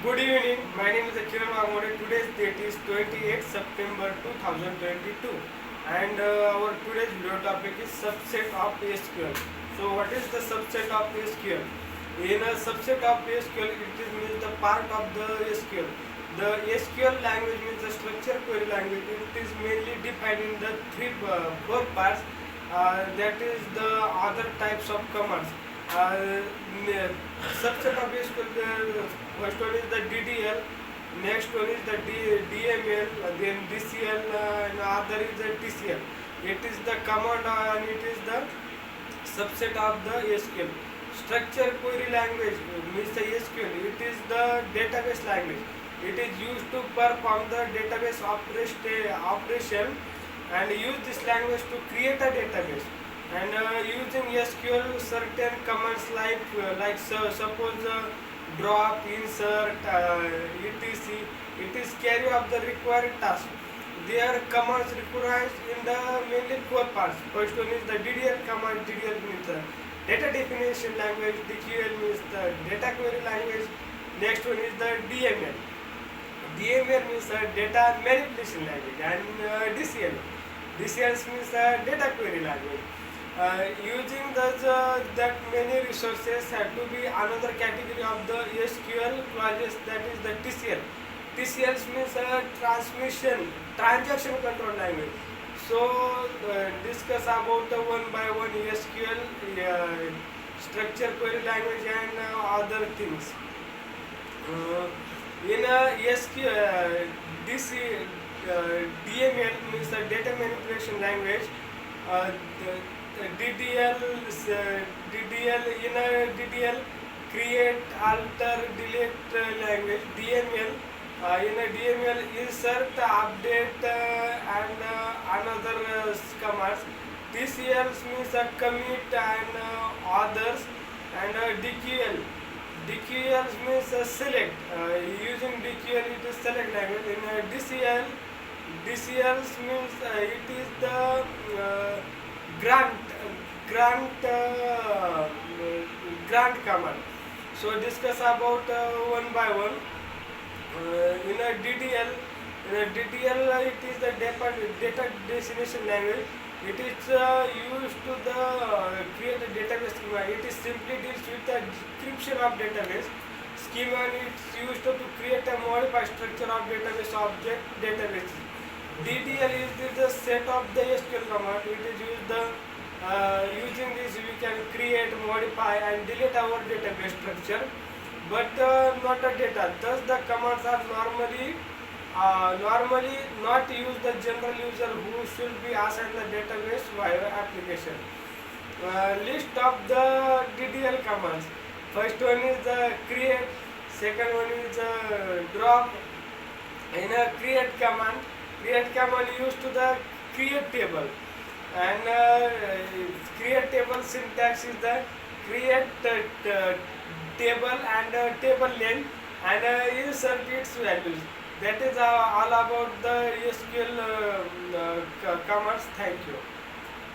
Good evening. My name is Kiran Agmode. Today's date is 28 September 2022, and our today's video topic is subset of SQL. So, what is the subset of SQL? In a subset of SQL, it is means the part of the SQL. The SQL language means the structure query language. It is mainly defined in the four parts. That is the other types of commands. Subset of SQL, the first one is the DDL, next one is the DML, then DCL, and other is the TCL. It is the command and it is the subset of the SQL. Structure query language means the SQL. It is the database language. It is used to perform the database operation and use this language to create a database. And using SQL, certain commands suppose drop, insert, etc. It is carry out the required task. Their commands required in the mainly four parts. First one is the DDL command. DDL means the data definition language. DQL means the data query language. Next one is the DML. DML means the data manipulation language, and DCL. DCL means the data query language. Using that many resources have to be another category of the SQL clauses, that is the TCL. TCL means transaction control language. So discuss about the one by one SQL, structure query language, and other things. In SQL, DML means the data manipulation language. DDL in a DDL create, alter, delete language. DML in a DML insert, update, and another commands. TCL means commit and others, and DQL means select. Using DQL it is select language. In DCL means it is the grant command. So discuss about one by one. In a DDL, it is the data destination language. It is used to the create a database schema. It is simply deals with the description of database schema, and it's used to create a modified structure of database object databases. DDL is the set of the SQL command. It is used using this we can create, modify, and delete our database structure, but not a data. Thus, the commands are normally not use the general user who should be assigned the database via application. List of the DDL commands. First one is the create. Second one is drop. In a create command used to the create table, and create table syntax is the create table and table name, and insert its values. That is all about the SQL commands. Thank you.